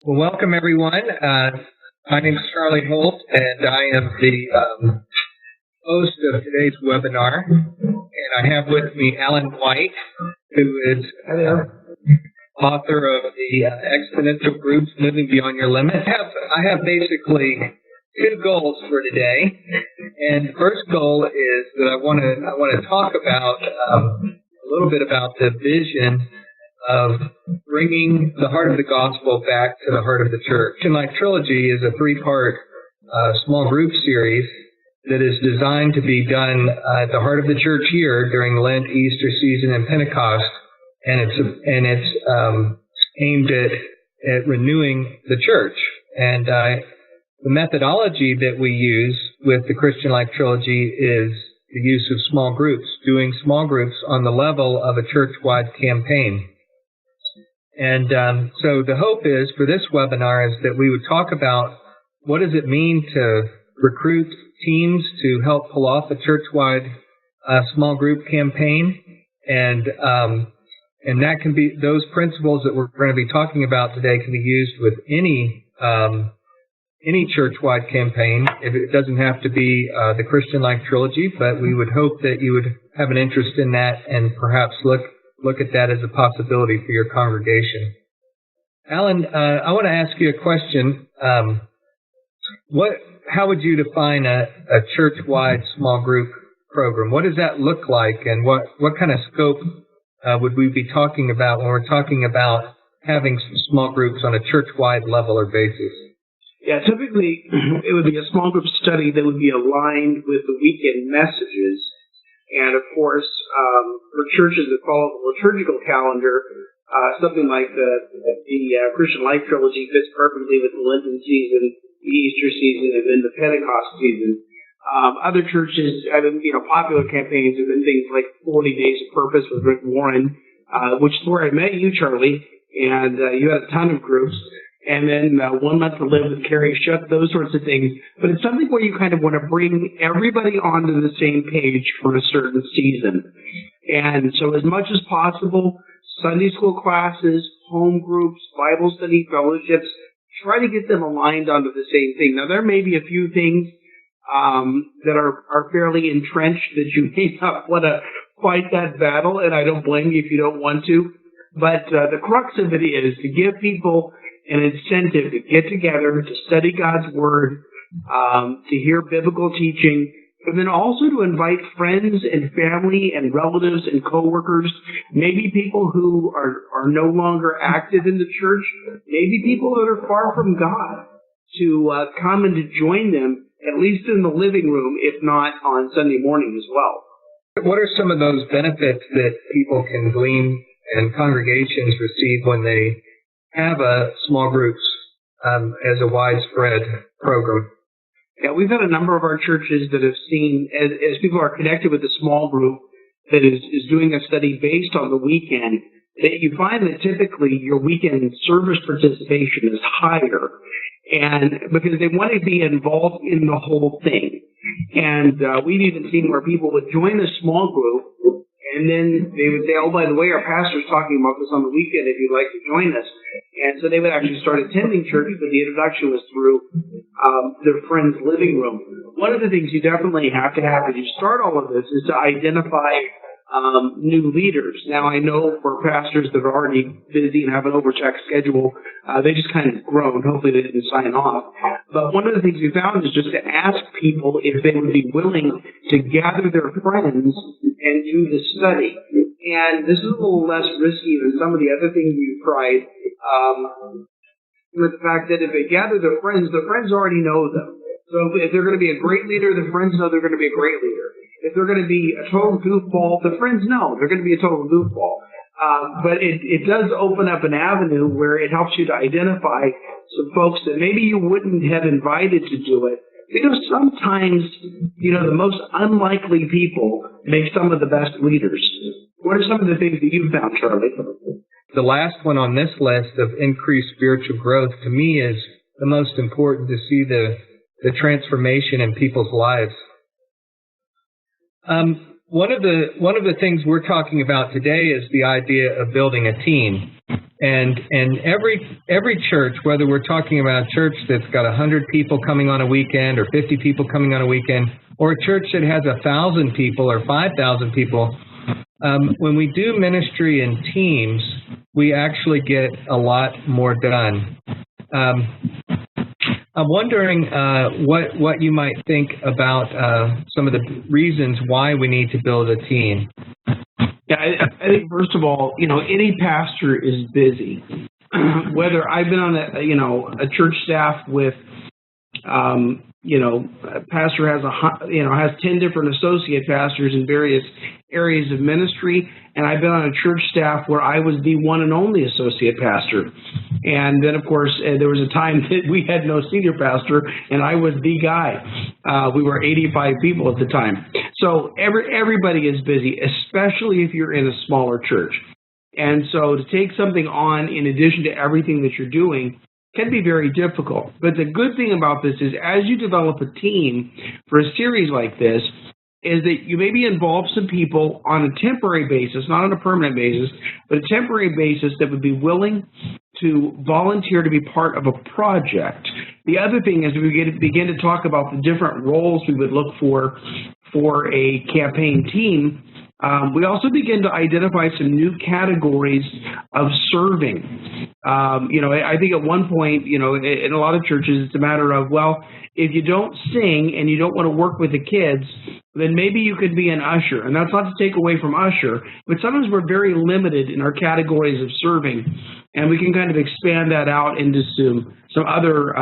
Well, welcome everyone. My name is Charlie Holt, and I am the host of today's webinar. And I have with me Alan White, who is author of the Exponential Groups Moving Beyond Your Limits. I have basically two goals for today. And the first goal is that I want to talk about a little bit about the vision of bringing the heart of the gospel back to the heart of the church. And my Trilogy is a three-part small group series that is designed to be done at the heart of the church here during Lent, Easter season, and Pentecost. And it's aimed at renewing the church. And the methodology that we use with the Christian Life Trilogy is the use of small groups, doing small groups on the level of a church-wide campaign. And so the hope is for this webinar is that we would talk about what does it mean to recruit teams to help pull off a church-wide small group campaign, and that can be those principles that we're going to be talking about today can be used with any church-wide campaign. It doesn't have to be the Christian Life Trilogy, but we would hope that you would have an interest in that and perhaps look at that as a possibility for your congregation. Alan, I want to ask you a question. How would you define a church-wide small group program? What does that look like, and what kind of scope would we be talking about when we're talking about having small groups on a church-wide level or basis? Yeah, typically it would be a small group study that would be aligned with the weekend messages. And of course, for churches that follow the liturgical calendar, something like the Christian Life Trilogy fits perfectly with the Lenten season, the Easter season, and then the Pentecost season. Other churches, popular campaigns have been things like 40 Days of Purpose with Rick Warren, which is where I met you, Charlie, and you had a ton of groups. And then 1 month to live with Carrie Shook, those sorts of things. But it's something where you kind of want to bring everybody onto the same page for a certain season. And so as much as possible, Sunday school classes, home groups, Bible study fellowships, try to get them aligned onto the same thing. Now, there may be a few things that are fairly entrenched that you may not want to fight that battle, and I don't blame you if you don't want to. But the crux of it is to give people an incentive to get together, to study God's Word, to hear biblical teaching, and then also to invite friends and family and relatives and coworkers, maybe people who are no longer active in the church, maybe people that are far from God, to come and to join them, at least in the living room, if not on Sunday morning as well. What are some of those benefits that people can glean and congregations receive when they have a small groups as a widespread program? Yeah, we've had a number of our churches that have seen, as people are connected with a small group that is doing a study based on the weekend, that you find that typically your weekend service participation is higher, and because they want to be involved in the whole thing. And we've even seen where people would join a small group, and then they would say, oh, by the way, our pastor's talking about this on the weekend if you'd like to join us. And so they would actually start attending church, but the introduction was through their friend's living room. One of the things you definitely have to have as you start all of this is to identify new leaders. Now, I know for pastors that are already busy and have an overchecked schedule, they just kind of groan. Hopefully they didn't sign off. But one of the things we found is just to ask people if they would be willing to gather their friends and do the study. And this is a little less risky than some of the other things we've tried, with the fact that if they gather their friends, the friends already know them. So if they're going to be a great leader, the friends know they're going to be a great leader. If they're going to be a total goofball, the friends know they're going to be a total goofball. But it does open up an avenue where it helps you to identify some folks that maybe you wouldn't have invited to do it. Because sometimes, the most unlikely people make some of the best leaders. What are some of the things that you've found, Charlie? The last one on this list of increased spiritual growth, to me, is the most important to see the transformation in people's lives. One of the things we're talking about today is the idea of building a team. And every church, whether we're talking about a church that's got 100 people coming on a weekend or 50 people coming on a weekend, or a church that has 1,000 people or 5,000 people, when we do ministry in teams, we actually get a lot more done. I'm wondering what you might think about some of the reasons why we need to build a team. Yeah, I think first of all, any pastor is busy. Whether I've been on a church staff with, a pastor has 10 different associate pastors in various areas of ministry, and I've been on a church staff where I was the one and only associate pastor. And then, of course, there was a time that we had no senior pastor, and I was the guy. We were 85 people at the time. So everybody is busy, especially if you're in a smaller church. And so to take something on in addition to everything that you're doing can be very difficult. But the good thing about this is as you develop a team for a series like this, is that you maybe involve some people on a temporary basis, not on a permanent basis, but a temporary basis that would be willing to volunteer to be part of a project. The other thing is we begin to talk about the different roles we would look for a campaign team. We also begin to identify some new categories of serving. I think at one point, in a lot of churches, it's a matter of, well, if you don't sing and you don't want to work with the kids, then maybe you could be an usher. And that's not to take away from usher, but sometimes we're very limited in our categories of serving. And we can kind of expand that out into some other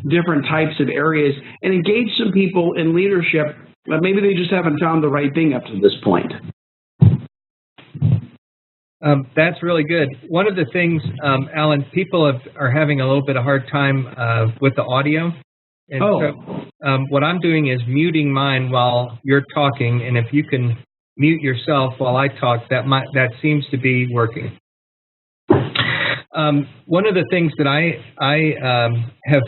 different types of areas and engage some people in leadership. But maybe they just haven't found the right thing up to this point. That's really good. One of the things, Alan, people are having a little bit of hard time with the audio. And so what I'm doing is muting mine while you're talking, and if you can mute yourself while I talk, that seems to be working. One of the things that I have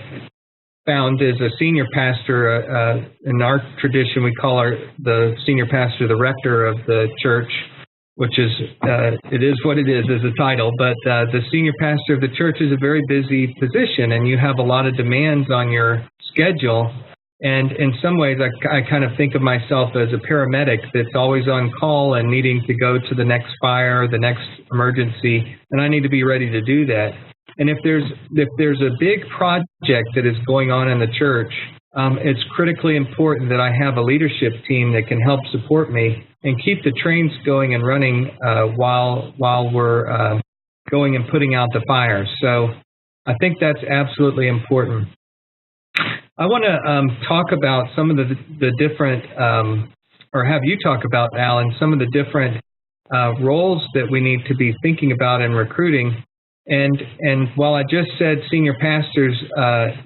found as a senior pastor, in our tradition, we call the senior pastor the rector of the church, which is, it is what it is as a title, but the senior pastor of the church is a very busy position, and you have a lot of demands on your schedule. And in some ways, I kind of think of myself as a paramedic that's always on call and needing to go to the next fire, the next emergency, and I need to be ready to do that. And if there's a big project that is going on in the church, it's critically important that I have a leadership team that can help support me and keep the trains going and running while we're going and putting out the fires. So I think that's absolutely important. I want to talk about some of the different, or have you talk about, Alan, some of the different roles that we need to be thinking about in recruiting. And while I just said senior pastors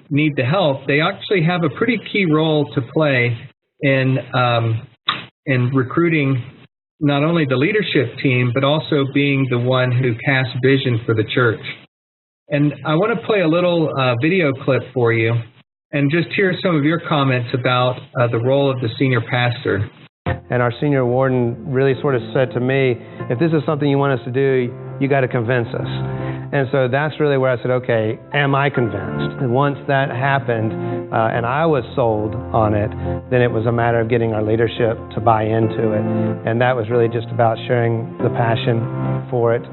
need the help, they actually have a pretty key role to play in recruiting not only the leadership team, but also being the one who casts vision for the church. And I want to play a little video clip for you and just hear some of your comments about the role of the senior pastor. And our senior warden really sort of said to me, if this is something you want us to do, you got to convince us. And so that's really where I said, okay, am I convinced? And once that happened, and I was sold on it, then it was a matter of getting our leadership to buy into it. And that was really just about sharing the passion for it,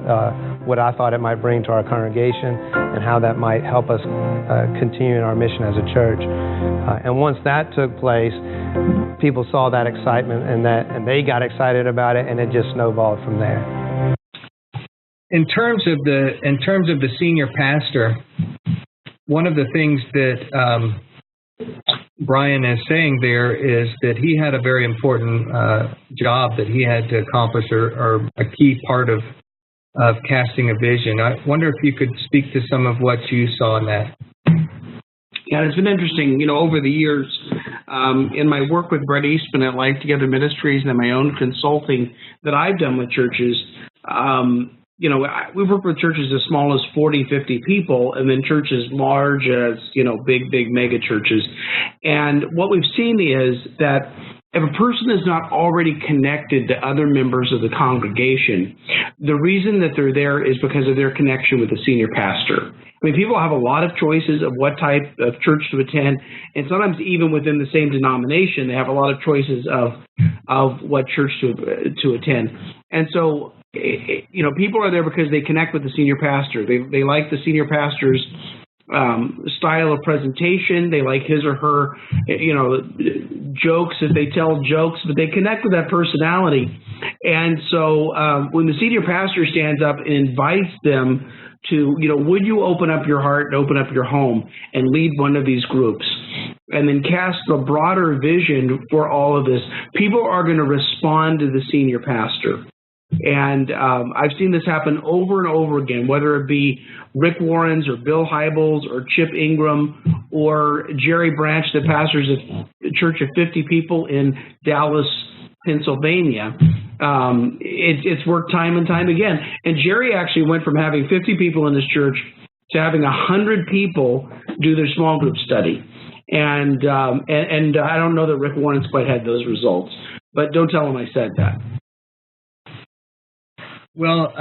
what I thought it might bring to our congregation, and how that might help us continue in our mission as a church. And once that took place, people saw that excitement and they got excited about it, and it just snowballed from there. In terms of the senior pastor, one of the things that Brian is saying there is that he had a very important job that he had to accomplish, or a key part of casting a vision. I wonder if you could speak to some of what you saw in that. Yeah, it's been interesting, over the years, in my work with Brett Eastman at Life Together Ministries and in my own consulting that I've done with churches. We've worked with churches as small as 40, 50 people, and then churches large as, big mega churches. And what we've seen is that if a person is not already connected to other members of the congregation, the reason that they're there is because of their connection with the senior pastor. I mean, people have a lot of choices of what type of church to attend, and sometimes even within the same denomination, they have a lot of choices of what church to attend. And so, people are there because they connect with the senior pastor. They like the senior pastor's style of presentation. They like his or her, jokes if they tell jokes, but they connect with that personality. And so when the senior pastor stands up and invites them to, would you open up your heart and open up your home and lead one of these groups, and then cast the broader vision for all of this, people are going to respond to the senior pastor. And I've seen this happen over and over again, whether it be Rick Warren's or Bill Hybels or Chip Ingram or Jerry Branch, that pastors a church of 50 people in Dallas, Pennsylvania. It's worked time and time again. And Jerry actually went from having 50 people in his church to having 100 people do their small group study. And I don't know that Rick Warren's quite had those results, but don't tell him I said that. Well,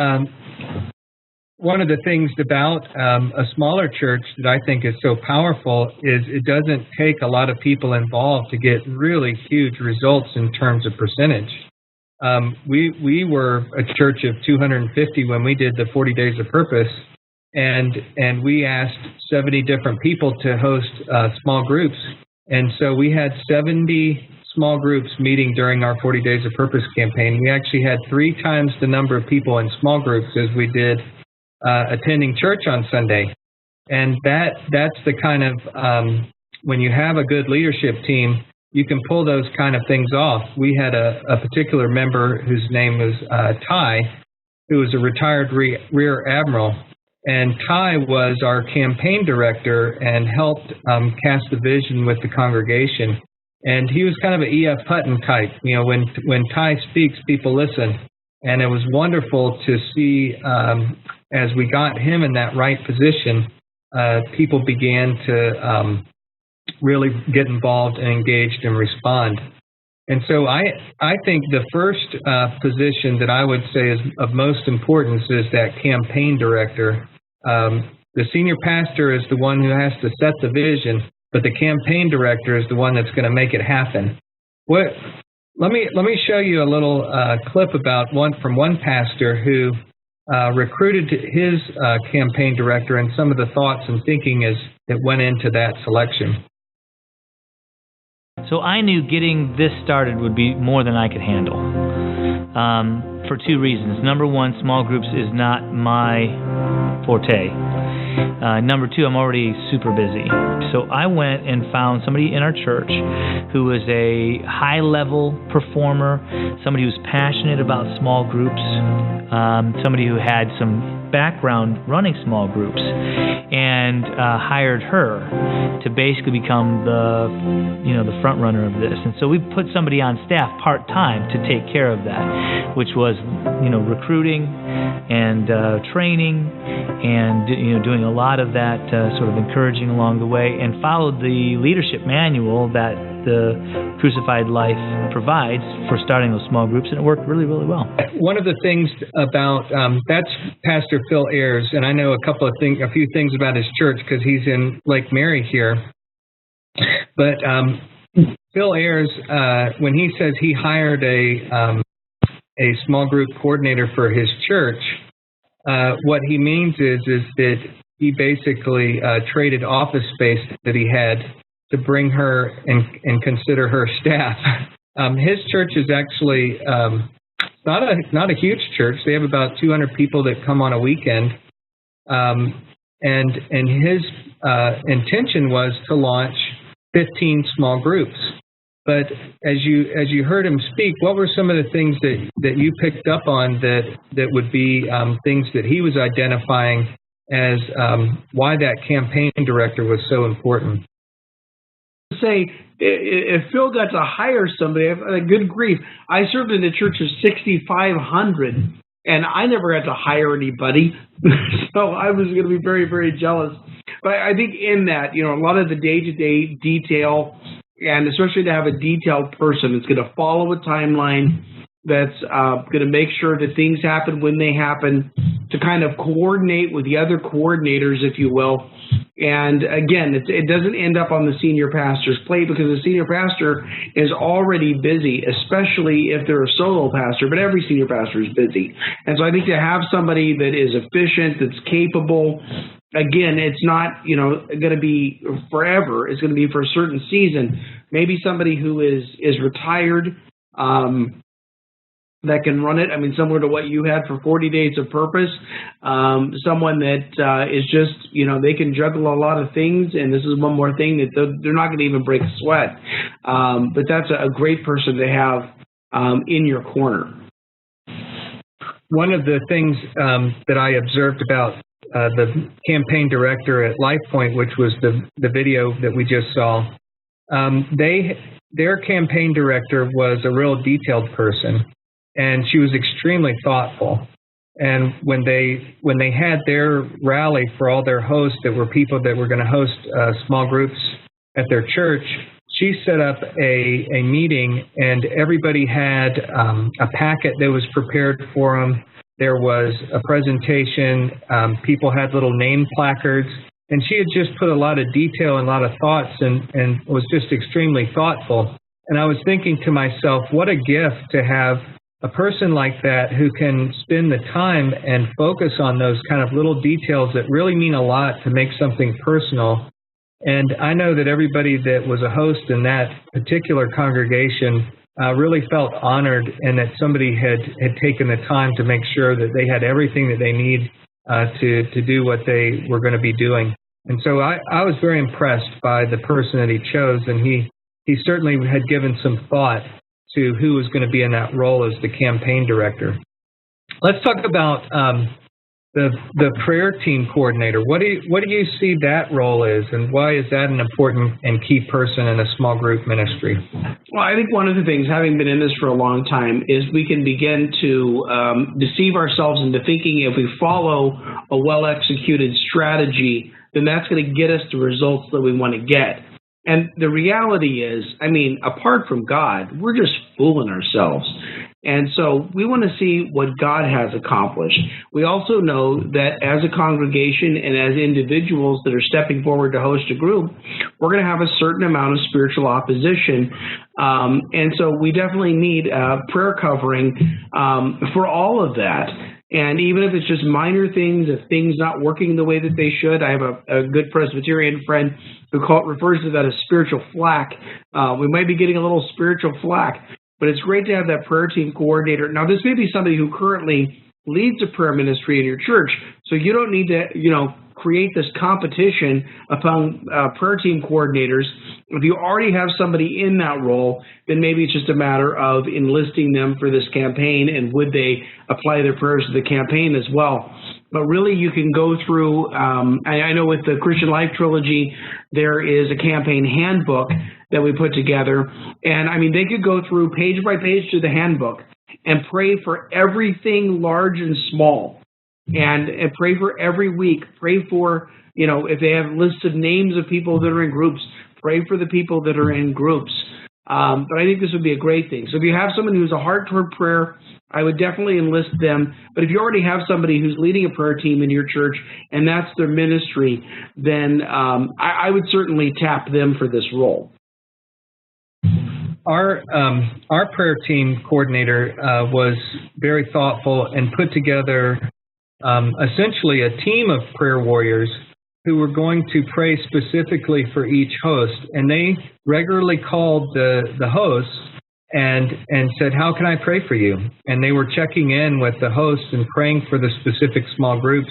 one of the things about a smaller church that I think is so powerful is it doesn't take a lot of people involved to get really huge results in terms of percentage. We were a church of 250 when we did the 40 Days of Purpose, and we asked 70 different people to host small groups. And so we had 70 small groups meeting during our 40 Days of Purpose campaign. We actually had 3 times the number of people in small groups as we did attending church on Sunday. And that's the kind of, when you have a good leadership team, you can pull those kind of things off. We had a particular member whose name was Ty, who was a retired Rear Admiral. And Ty was our campaign director and helped cast the vision with the congregation. And he was kind of an E.F. Hutton type. When Ty speaks, people listen. And it was wonderful to see, as we got him in that right position, people began to really get involved and engaged and respond. And so I think the first position that I would say is of most importance is that campaign director. The senior pastor is the one who has to set the vision, but the campaign director is the one that's going to make it happen. Let me show you a little clip about one pastor who recruited his campaign director and some of the thoughts and thinking that went into that selection. So I knew getting this started would be more than I could handle, for 2 reasons. Number one, small groups is not my forte. Number 2, I'm already super busy. So I went and found somebody in our church who was a high-level performer, somebody who was passionate about small groups, somebody who had some background running small groups, and hired her to basically become the front runner of this. And so we put somebody on staff part-time to take care of that, which was recruiting and training and doing a lot of that sort of encouraging along the way, and followed the leadership manual that the Crucified Life provides for starting those small groups, and it worked really, really well. One of the things about that's Pastor Phil Ayers, and I know a few things about his church because he's in Lake Mary here. But Phil Ayers, when he says he hired a small group coordinator for his church, what he means is that he basically traded office space that he had to bring her and consider her staff. His church is actually not a huge church. They have about 200 people that come on a weekend, and his intention was to launch 15 small groups. But as you heard him speak, what were some of the things that you picked up on that would be things that he was identifying as why that campaign director was so important? Say, if Phil got to hire somebody, good grief, I served in a church of 6,500, and I never got to hire anybody, so I was going to be very, very jealous. But I think in that, a lot of the day-to-day detail and especially to have a detailed person that's going to follow a timeline, that's going to make sure that things happen when they happen, to kind of coordinate with the other coordinators, if you will. And again, it doesn't end up on the senior pastor's plate, because the senior pastor is already busy, especially if they're a solo pastor, but every senior pastor is busy. And so I think to have somebody that is efficient, that's capable, again, it's not, going to be forever. It's going to be for a certain season. Maybe somebody who is retired, that can run it. I mean, similar to what you had for 40 Days of Purpose, someone that is just, they can juggle a lot of things, and this is one more thing that they're not going to even break a sweat. But that's a great person to have in your corner. One of the things that I observed about the campaign director at LifePoint, which was the video that we just saw, their campaign director was a real detailed person. And she was extremely thoughtful. And when they had their rally for all their hosts that were people that were going to host small groups at their church, she set up a meeting, and everybody had a packet that was prepared for them. There was a presentation. People had little name placards. And she had just put a lot of detail and a lot of thoughts, and was just extremely thoughtful. And I was thinking to myself, what a gift to have a person like that who can spend the time and focus on those kind of little details that really mean a lot to make something personal. And I know that everybody that was a host in that particular congregation really felt honored, and that somebody had taken the time to make sure that they had everything that they need to do what they were going to be doing. And so I was very impressed by the person that he chose, and he certainly had given some thought to who was going to be in that role as the campaign director. Let's talk about the prayer team coordinator. What do you see that role is, and why is that an important and key person in a small group ministry? Well, I think one of the things, having been in this for a long time, is we can begin to deceive ourselves into thinking if we follow a well-executed strategy, then that's going to get us the results that we want to get. And the reality is, apart from God, we're just fooling ourselves. And so we want to see what God has accomplished. We also know that as a congregation and as individuals that are stepping forward to host a group, we're going to have a certain amount of spiritual opposition. And so we definitely need prayer covering for all of that. And even if it's just minor things, if things not working the way that they should, I have a good Presbyterian friend who refers to that as spiritual flack. We might be getting a little spiritual flack, but it's great to have that prayer team coordinator. Now, this may be somebody who currently leads a prayer ministry in your church, so you don't need to, create this competition among prayer team coordinators. If you already have somebody in that role, then maybe it's just a matter of enlisting them for this campaign, and would they apply their prayers to the campaign as well. But really, you can go through, I know with the Christian Life Trilogy, there is a campaign handbook that we put together. And they could go through page by page to the handbook and pray for everything large and small. And pray for every week. Pray for, if they have lists of names of people that are in groups, pray for the people that are in groups. But I think this would be a great thing. So if you have someone who's a heart toward prayer, I would definitely enlist them. But if you already have somebody who's leading a prayer team in your church and that's their ministry, then I would certainly tap them for this role. Our prayer team coordinator was very thoughtful and put together essentially a team of prayer warriors who were going to pray specifically for each host. And they regularly called the hosts and said, how can I pray for you? And they were checking in with the hosts and praying for the specific small groups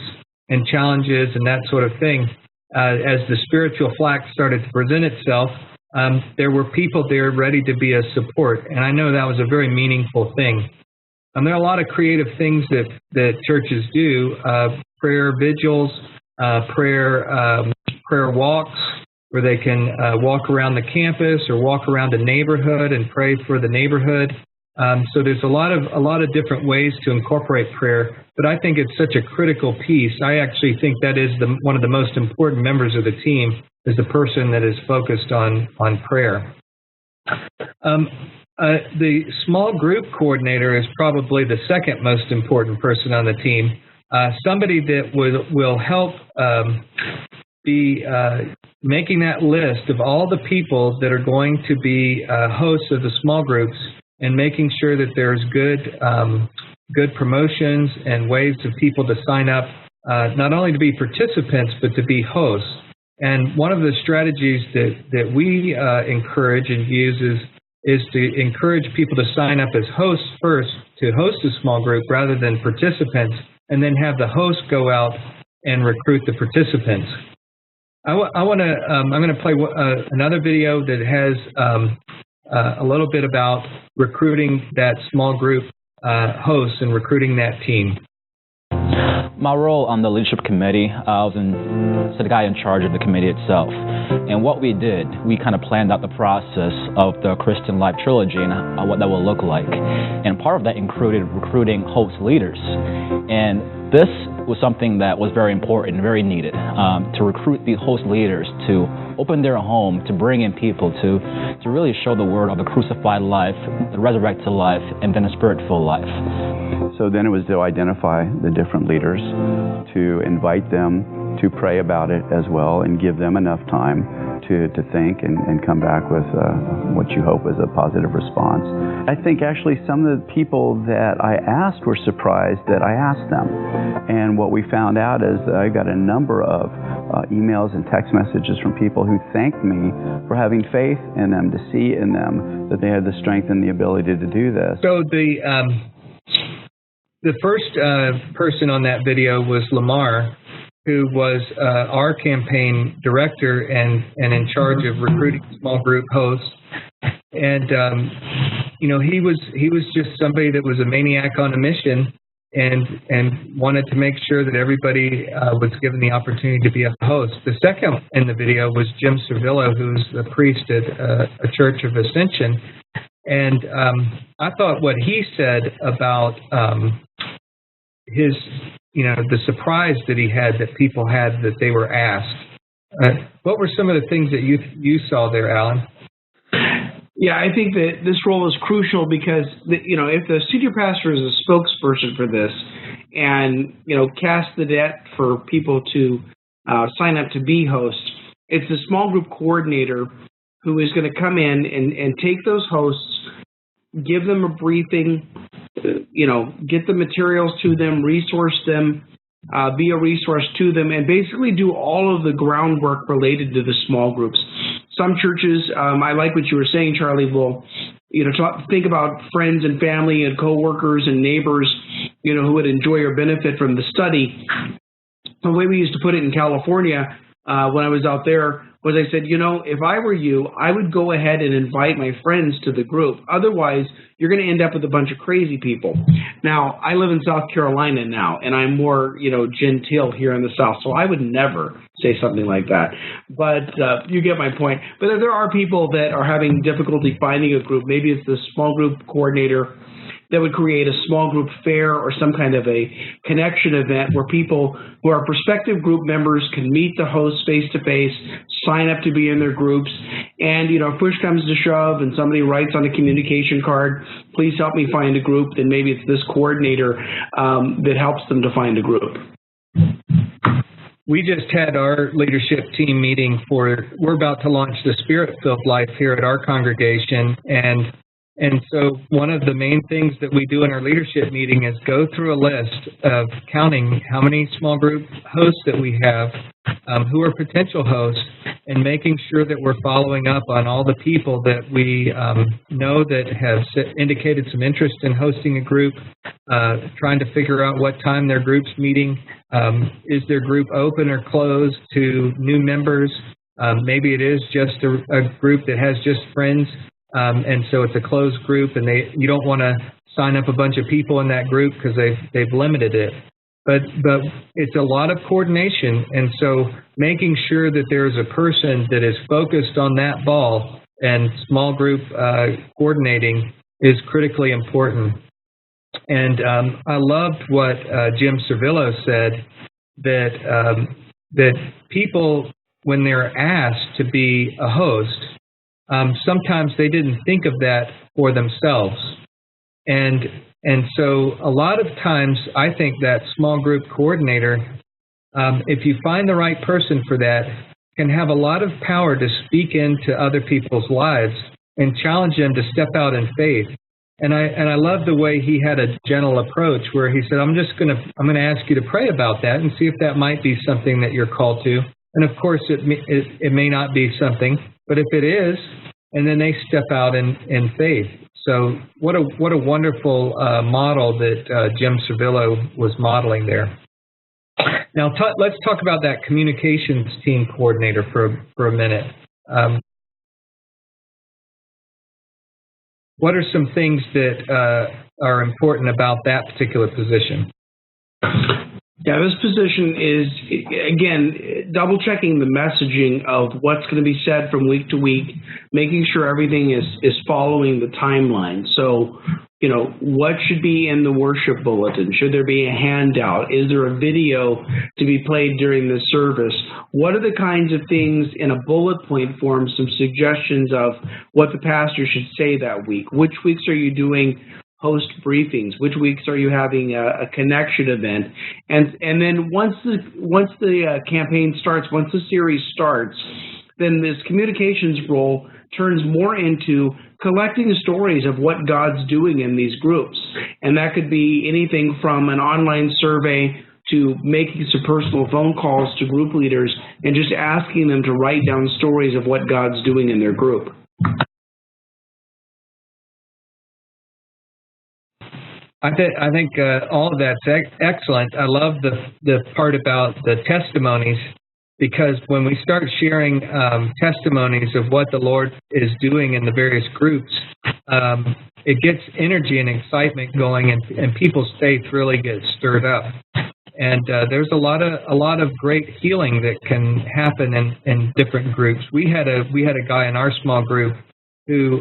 and challenges and that sort of thing. As the spiritual flack started to present itself, there were people there ready to be a support. And I know that was a very meaningful thing. There are a lot of creative things that churches do, prayer vigils, prayer walks, where they can walk around the campus or walk around the neighborhood and pray for the neighborhood. So there's a lot of different ways to incorporate prayer, but I think it's such a critical piece. I actually think that is one of the most important members of the team, is the person that is focused on prayer. The small group coordinator is probably the second most important person on the team. Somebody that will help be making that list of all the people that are going to be hosts of the small groups, and making sure that there's good promotions and ways of people to sign up, not only to be participants, but to be hosts. And one of the strategies that we encourage and use is to encourage people to sign up as hosts first, to host a small group rather than participants, and then have the host go out and recruit the participants. I'm going to play another video that has a little bit about recruiting that small group hosts and recruiting that team. My role on the leadership committee, I was the guy in charge of the committee itself. And what we did, we kind of planned out the process of the Christian Life Trilogy and what that will look like. And part of that included recruiting host leaders. And this was something that was very important and very needed, to recruit the host leaders to open their home, to bring in people to really show the word of the crucified life, the resurrected life, and then a spirit-filled life. So then it was to identify the different leaders, to invite them to pray about it as well, and give them enough time to think and come back with what you hope is a positive response. I think actually some of the people that I asked were surprised that I asked them. And what we found out is that I got a number of emails and text messages from people who thanked me for having faith in them, to see in them that they had the strength and the ability to do this. So the first person on that video was Lamar, who was our campaign director and in charge of recruiting small group hosts. And he was just somebody that was a maniac on a mission, and wanted to make sure that everybody was given the opportunity to be a host. The second in the video was Jim Servillo, who's the priest at a Church of Ascension. And I thought what he said about his, the surprise that he had, that people had, that they were asked. What were some of the things that you saw there, Alan? Yeah, I think that this role is crucial because, if the senior pastor is a spokesperson for this and, cast the net for people to sign up to be hosts, it's the small group coordinator who is going to come in and take those hosts, give them a briefing, get the materials to them, resource them, be a resource to them, and basically do all of the groundwork related to the small groups. Some churches, I like what you were saying, Charlie, will think about friends and family and coworkers and neighbors, who would enjoy or benefit from the study. The way we used to put it in California when I was out there was, I said, if I were you, I would go ahead and invite my friends to the group. Otherwise, you're going to end up with a bunch of crazy people. Now, I live in South Carolina now, and I'm more, genteel here in the South, so I would never say something like that. But you get my point. But if there are people that are having difficulty finding a group, maybe it's the small group coordinator that would create a small group fair or some kind of a connection event where people who are prospective group members can meet the host face-to-face, sign up to be in their groups, and, if push comes to shove and somebody writes on a communication card, please help me find a group, then maybe it's this coordinator that helps them to find a group. We just had our leadership team meeting we're about to launch the Spirit-Filled Life here at our congregation, and so one of the main things that we do in our leadership meeting is go through a list of counting how many small group hosts that we have, who are potential hosts, and making sure that we're following up on all the people that we know that have indicated some interest in hosting a group, trying to figure out what time their group's meeting. Is their group open or closed to new members? Maybe it is just a group that has just friends. And so it's a closed group, and you don't want to sign up a bunch of people in that group because they've limited it. But it's a lot of coordination, and so making sure that there's a person that is focused on that ball and small group coordinating is critically important. And I loved what Jim Servillo said, that people, when they're asked to be a host, sometimes they didn't think of that for themselves. And so a lot of times I think that small group coordinator, if you find the right person for that, can have a lot of power to speak into other people's lives and challenge them to step out in faith. And I love the way he had a gentle approach where he said, I'm going to ask you to pray about that and see if that might be something that you're called to. And of course, it may not be something, but if it is, and then they step out in faith. So what a wonderful model that Jim Cervillo was modeling there. Now let's talk about that communications team coordinator for a minute. What are some things that are important about that particular position? Yeah, this position is, again, double-checking the messaging of what's going to be said from week to week, making sure everything is following the timeline. So, what should be in the worship bulletin? Should there be a handout? Is there a video to be played during the service? What are the kinds of things in a bullet point form, some suggestions of what the pastor should say that week? Which weeks are you doing host briefings? Which weeks are you having a connection event? And then once the campaign starts, once the series starts, then this communications role turns more into collecting stories of what God's doing in these groups. And that could be anything from an online survey to making some personal phone calls to group leaders and just asking them to write down stories of what God's doing in their group. I think all of that's excellent. I love the part about the testimonies, because when we start sharing testimonies of what the Lord is doing in the various groups, it gets energy and excitement going, and people's faith really gets stirred up. And there's a lot of great healing that can happen in different groups. We had a guy in our small group who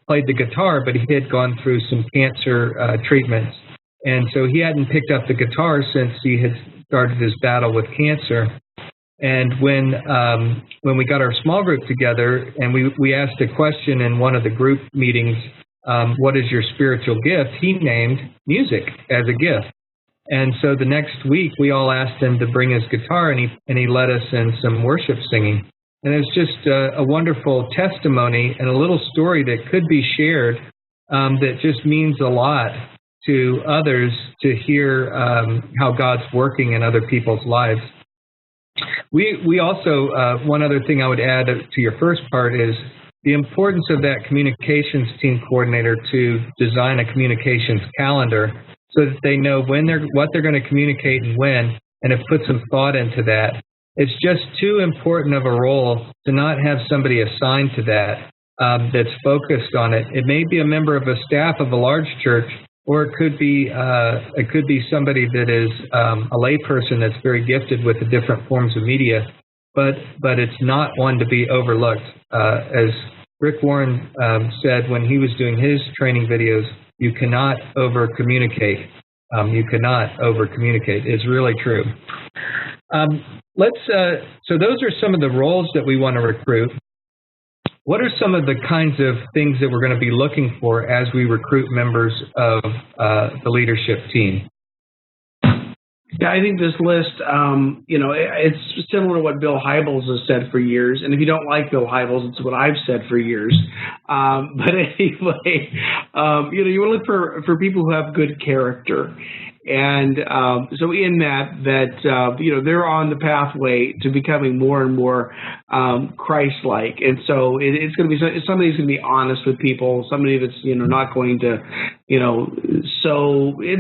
played the guitar, but he had gone through some cancer treatments. And so he hadn't picked up the guitar since he had started his battle with cancer. And when we got our small group together and we asked a question in one of the group meetings, what is your spiritual gift? He named music as a gift. And so the next week we all asked him to bring his guitar, and he led us in some worship singing. And it's just a wonderful testimony and a little story that could be shared that just means a lot to others to hear how God's working in other people's lives. We also, one other thing I would add to your first part is the importance of that communications team coordinator to design a communications calendar so that they know what they're going to communicate and when, and have put some thought into that. It's just too important of a role to not have somebody assigned to that that's focused on it. It may be a member of a staff of a large church, or it could be somebody that is a layperson that's very gifted with the different forms of media, but it's not one to be overlooked. As Rick Warren said when he was doing his training videos, you cannot over-communicate. You cannot over-communicate. It's really true. So those are some of the roles that we want to recruit. What are some of the kinds of things that we're going to be looking for as we recruit members of the leadership team? Yeah, I think this list, it's similar to what Bill Hybels has said for years. And if you don't like Bill Hybels, it's what I've said for years. But anyway, you want to look for people who have good character. And so in that they're on the pathway to becoming more and more Christ-like. And so it's going to be somebody who's going to be honest with people, somebody that's not going to they're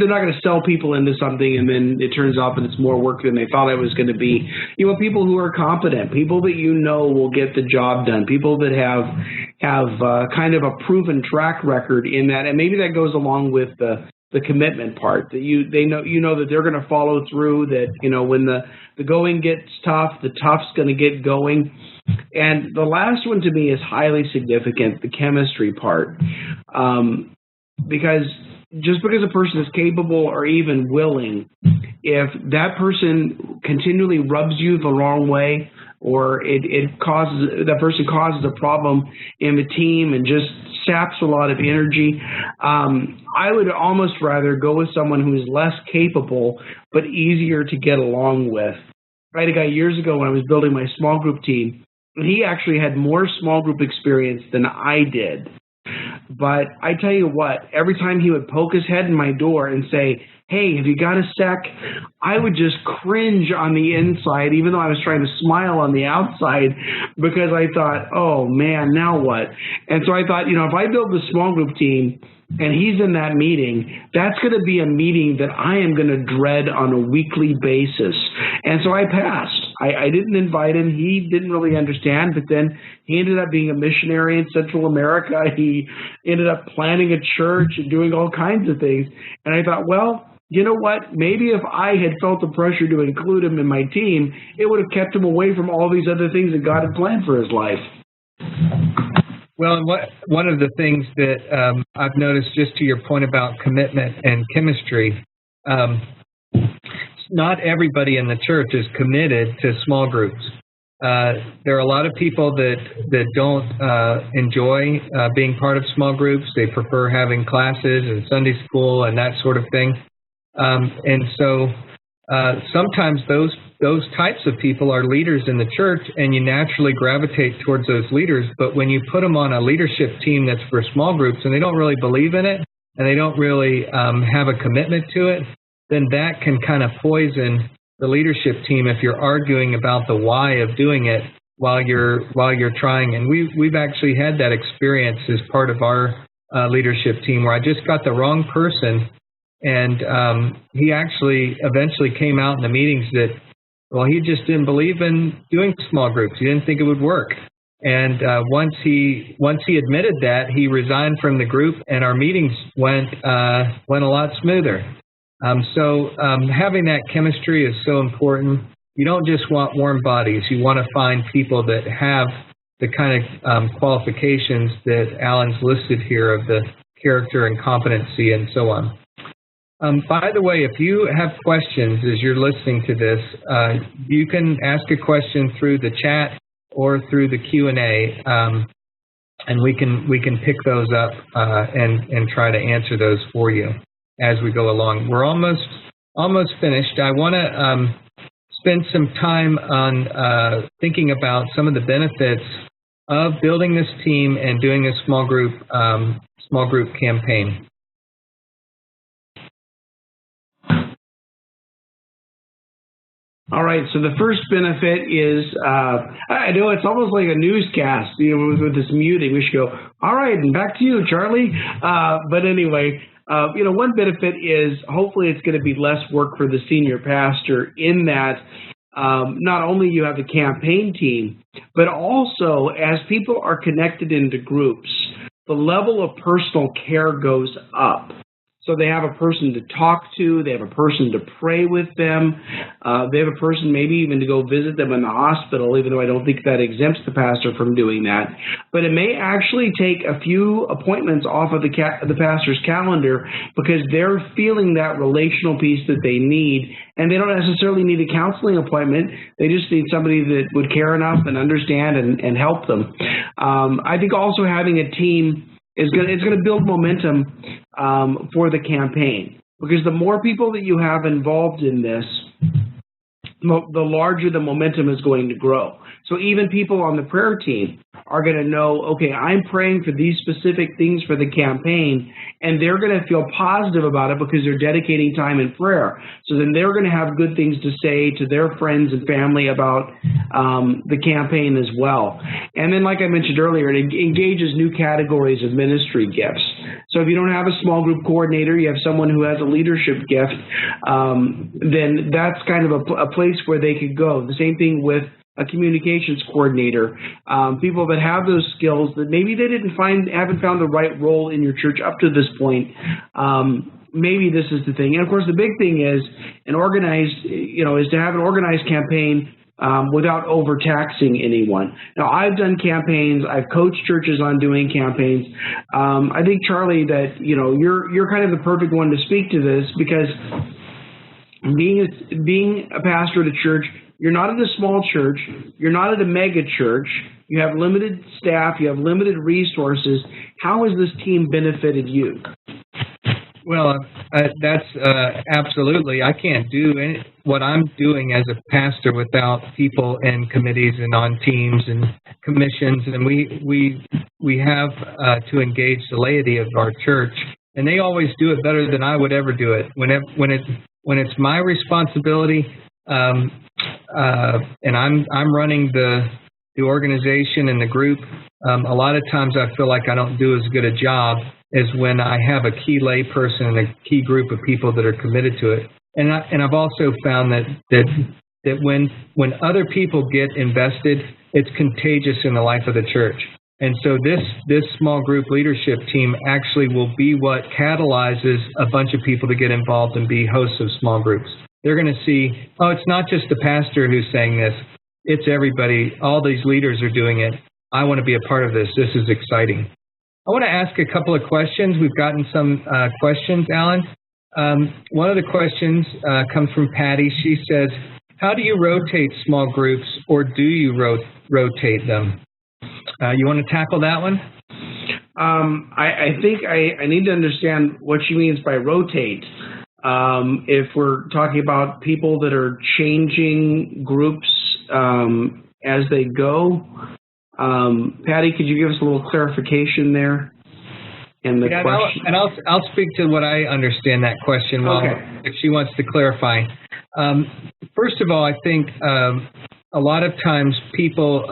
not going to sell people into something and then it turns out that it's more work than they thought it was going to be. You want people who are competent, people that will get the job done, people that have kind of a proven track record in that, and maybe that goes along with the commitment part, that they know that they're going to follow through, that when the going gets tough, the tough's going to get going. And the last one to me is highly significant, the chemistry part, because just because a person is capable or even willing, if that person continually rubs you the wrong way or that person causes a problem in the team and just saps a lot of energy. I would almost rather go with someone who is less capable but easier to get along with. I had a guy years ago when I was building my small group team, and he actually had more small group experience than I did. But I tell you what, every time he would poke his head in my door and say, "Hey, have you got a sec?" I would just cringe on the inside, even though I was trying to smile on the outside, because I thought, oh man, now what? And so I thought, if I build a small group team and he's in that meeting, that's going to be a meeting that I am going to dread on a weekly basis. And so I passed. I didn't invite him. He didn't really understand, but then he ended up being a missionary in Central America. He ended up planting a church and doing all kinds of things. And I thought, well, you know what? Maybe if I had felt the pressure to include him in my team, it would have kept him away from all these other things that God had planned for his life. Well, and one of the things that I've noticed, just to your point about commitment and chemistry, not everybody in the church is committed to small groups. There are a lot of people that don't enjoy being part of small groups. They prefer having classes and Sunday school and that sort of thing. And so sometimes those types of people are leaders in the church, and you naturally gravitate towards those leaders. But when you put them on a leadership team that's for small groups and they don't really believe in it and they don't really have a commitment to it, then that can kind of poison the leadership team if you're arguing about the why of doing it while you're trying. And we've actually had that experience as part of our leadership team, where I just got the wrong person. And he actually eventually came out in the meetings that, well, he just didn't believe in doing small groups. He didn't think it would work. And once he admitted that, he resigned from the group, and our meetings went a lot smoother. So having that chemistry is so important. You don't just want warm bodies. You want to find people that have the kind of qualifications that Alan's listed here of the character and competency and so on. By the way, if you have questions as you're listening to this, you can ask a question through the chat or through the Q&A, and we can pick those up and try to answer those for you as we go along. We're almost finished. I want to spend some time on thinking about some of the benefits of building this team and doing a small group campaign. All right, so the first benefit is, I know it's almost like a newscast, with this muting. We should go, all right, and back to you, Charlie. But anyway, one benefit is hopefully it's going to be less work for the senior pastor, in that not only you have the campaign team, but also as people are connected into groups, the level of personal care goes up. So they have a person to talk to, they have a person to pray with them, they have a person maybe even to go visit them in the hospital, even though I don't think that exempts the pastor from doing that. But it may actually take a few appointments off of the pastor's calendar, because they're feeling that relational piece that they need, and they don't necessarily need a counseling appointment. They just need somebody that would care enough and understand and help them. I think also having a team it's going to build momentum for the campaign, because the more people that you have involved in this, the larger the momentum is going to grow. So even people on the prayer team are going to know, okay, I'm praying for these specific things for the campaign, and they're going to feel positive about it because they're dedicating time in prayer. So then they're going to have good things to say to their friends and family about the campaign as well. And then, like I mentioned earlier, it engages new categories of ministry gifts. So if you don't have a small group coordinator, you have someone who has a leadership gift, then that's kind of a place where they could go. The same thing with a communications coordinator, people that have those skills that maybe they haven't found the right role in your church up to this point. Maybe this is the thing. And of course, the big thing is is to have an organized campaign without overtaxing anyone. Now, I've done campaigns. I've coached churches on doing campaigns. I think, Charlie, that you're kind of the perfect one to speak to this, because being a pastor at a church You're not at a small church. You're not at a mega church. You have limited staff. You have limited resources. How has this team benefited you? Well, that's absolutely. I can't do what I'm doing as a pastor without people in committees and on teams and commissions, and we have to engage the laity of our church, and they always do it better than I would ever do it. When it's my responsibility, and I'm running the organization and the group, a lot of times I feel like I don't do as good a job as when I have a key lay person and a key group of people that are committed to it. And I've also found that when other people get invested, it's contagious in the life of the church. And so this small group leadership team actually will be what catalyzes a bunch of people to get involved and be hosts of small groups. They're going to see, oh, it's not just the pastor who's saying this. It's everybody. All these leaders are doing it. I want to be a part of this. This is exciting. I want to ask a couple of questions. We've gotten some questions, Alan. One of the questions comes from Patty. She says, how do you rotate small groups, or do you rotate them? You want to tackle that one? I think I need to understand what she means by rotate. If we're talking about people that are changing groups as they go, Patty, could you give us a little clarification there? And the question. I'll speak to what I understand that question. Well, okay. If she wants to clarify. First of all, I think a lot of times people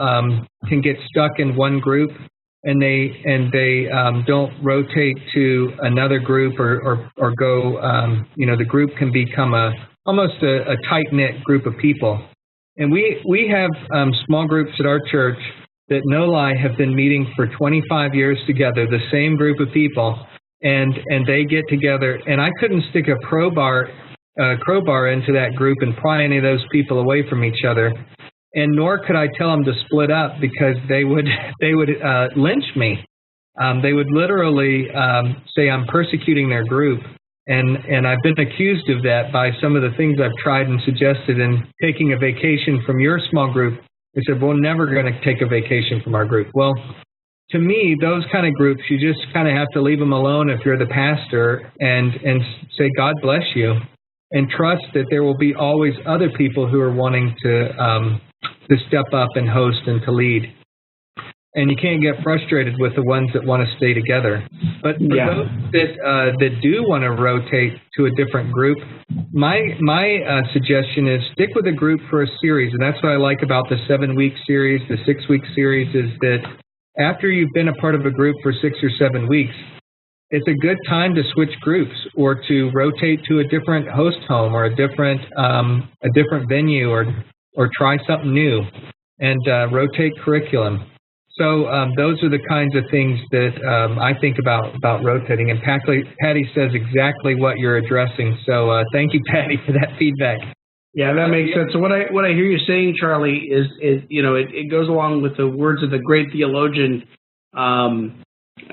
can get stuck in one group, and they don't rotate to another group or go. The group can become almost a tight-knit group of people. And we have small groups at our church that, no lie, have been meeting for 25 years together, the same group of people, and they get together. And I couldn't stick a crowbar into that group and pry any of those people away from each other. And nor could I tell them to split up, because they would lynch me. They would literally say I'm persecuting their group. And I've been accused of that by some of the things I've tried and suggested in taking a vacation from your small group. They said, we're never going to take a vacation from our group. Well, to me, those kind of groups, you just kind of have to leave them alone if you're the pastor and say, God bless you, and trust that there will be always other people who are wanting to step up and host and to lead. And you can't get frustrated with the ones that want to stay together. But for those that do want to rotate to a different group, my suggestion is stick with a group for a series. And that's what I like about the 7-week series, the 6-week series, is that after you've been a part of a group for 6 or 7 weeks, it's a good time to switch groups or to rotate to a different host home or a different venue or try something new and rotate curriculum. So those are the kinds of things that I think about rotating. And Patty says exactly what you're addressing. So thank you, Patty, for that feedback. Yeah, that makes sense. So what I hear you saying, Charlie, is it goes along with the words of the great theologian. Now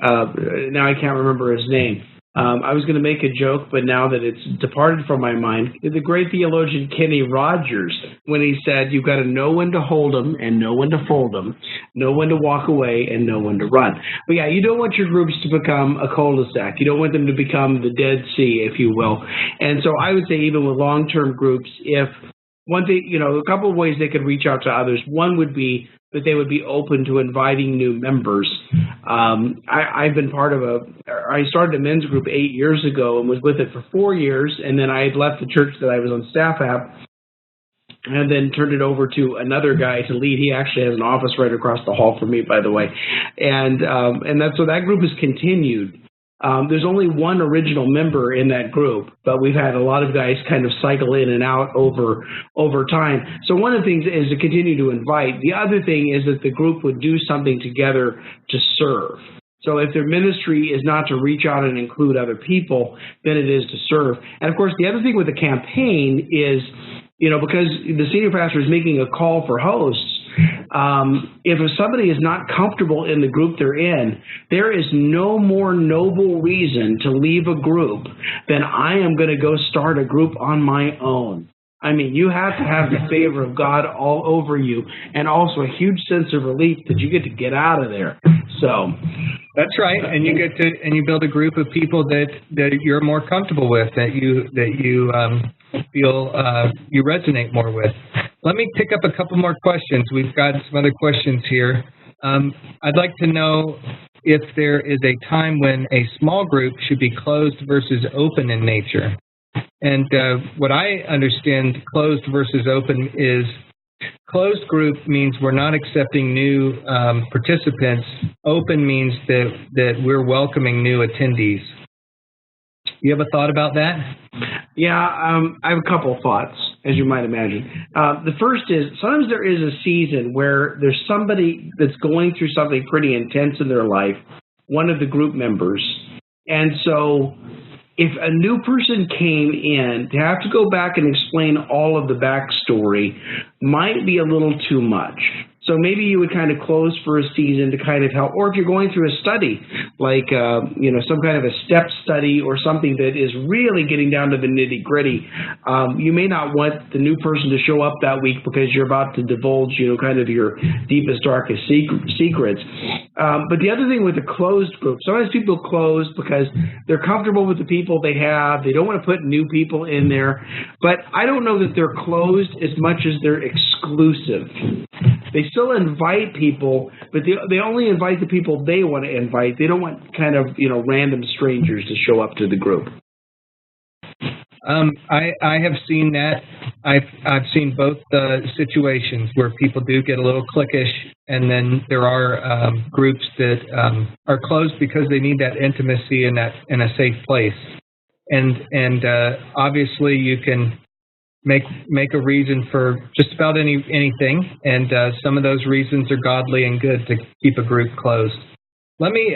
I can't remember his name. I was going to make a joke, but now that it's departed from my mind, the great theologian Kenny Rogers, when he said, you've got to know when to hold them and know when to fold them, know when to walk away and know when to run. But yeah, you don't want your groups to become a cul-de-sac. You don't want them to become the Dead Sea, if you will. And so I would say even with long-term groups, if one thing, a couple of ways they could reach out to others. One would be that they would be open to inviting new members. I've been I started a men's group 8 years ago and was with it for 4 years, and then I had left the church that I was on staff at and then turned it over to another guy to lead. He actually has an office right across the hall from me, by the way. And so that group has continued. There's only one original member in that group, but we've had a lot of guys kind of cycle in and out over time. So one of the things is to continue to invite. The other thing is that the group would do something together to serve. So if their ministry is not to reach out and include other people, then it is to serve. And of course, the other thing with the campaign is, because the senior pastor is making a call for hosts, if somebody is not comfortable in the group they're in, there is no more noble reason to leave a group than I am going to go start a group on my own. I mean, you have to have the favor of God all over you, and also a huge sense of relief that you get to get out of there. So that's right, and you build a group of people that you're more comfortable with, that you feel you resonate more with. Let me pick up a couple more questions. We've got some other questions here. I'd like to know if there is a time when a small group should be closed versus open in nature. And what I understand closed versus open is closed group means we're not accepting new participants. Open means that we're welcoming new attendees. You have a thought about that? Yeah, I have a couple of thoughts, as you might imagine. The first is sometimes there is a season where there's somebody that's going through something pretty intense in their life, one of the group members, and so if a new person came in, to have to go back and explain all of the backstory might be a little too much. So maybe you would kind of close for a season to kind of help, or if you're going through a study, like some kind of a step study or something that is really getting down to the nitty gritty, you may not want the new person to show up that week because you're about to divulge, kind of your deepest, darkest secrets. But the other thing with a closed group, sometimes people close because they're comfortable with the people they have. They don't want to put new people in there. But I don't know that they're closed as much as they're exclusive. They still invite people, but they only invite the people they want to invite. They don't want kind of, random strangers to show up to the group. I have seen that. I've seen both situations where people do get a little cliquish, and then there are groups that are closed because they need that intimacy in a safe place. And obviously you can make a reason for just about anything, and some of those reasons are godly and good to keep a group closed. Let me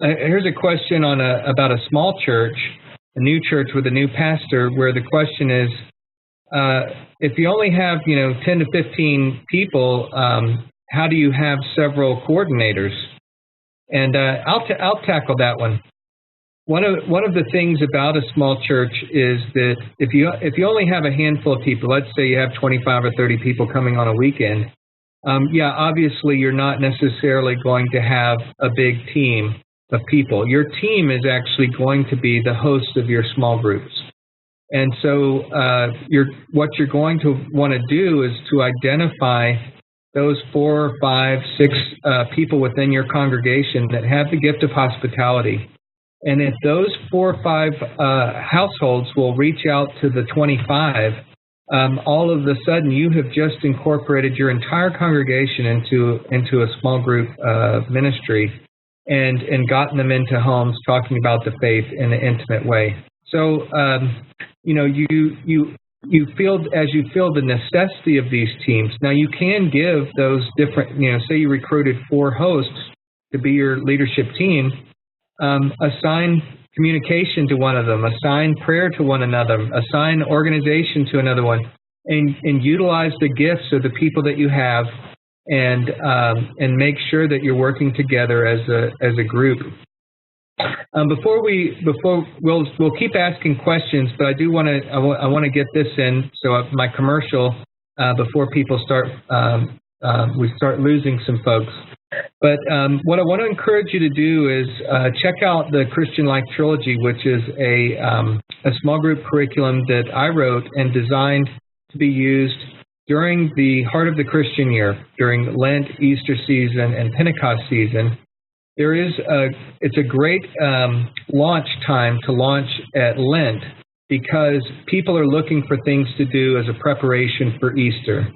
here's a question about a small church, a new church with a new pastor, where the question is, if you only have 10 to 15 people, how do you have several coordinators? And I'll tackle that one. One of the things about a small church is that if you only have a handful of people, let's say you have 25 or 30 people coming on a weekend, obviously you're not necessarily going to have a big team of people. Your team is actually going to be the host of your small groups. And so what you're going to want to do is to identify those 4, 5, 6 people within your congregation that have the gift of hospitality. And if those 4 or 5 households will reach out to the 25, all of a sudden you have just incorporated your entire congregation into a small group ministry and gotten them into homes talking about the faith in an intimate way. So, you feel the necessity of these teams. Now you can give those different, say you recruited 4 hosts to be your leadership team, assign communication to one of them, assign prayer to one another, assign organization to another one, and utilize the gifts of the people that you have, and make sure that you're working together as a group. We'll keep asking questions, but I want to get this in. So my commercial before people we start losing some folks. But what I want to encourage you to do is check out the Christian Life Trilogy, which is a small group curriculum that I wrote and designed to be used during the heart of the Christian year, during Lent, Easter season, and Pentecost season. It's a great launch time to launch at Lent, because people are looking for things to do as a preparation for Easter.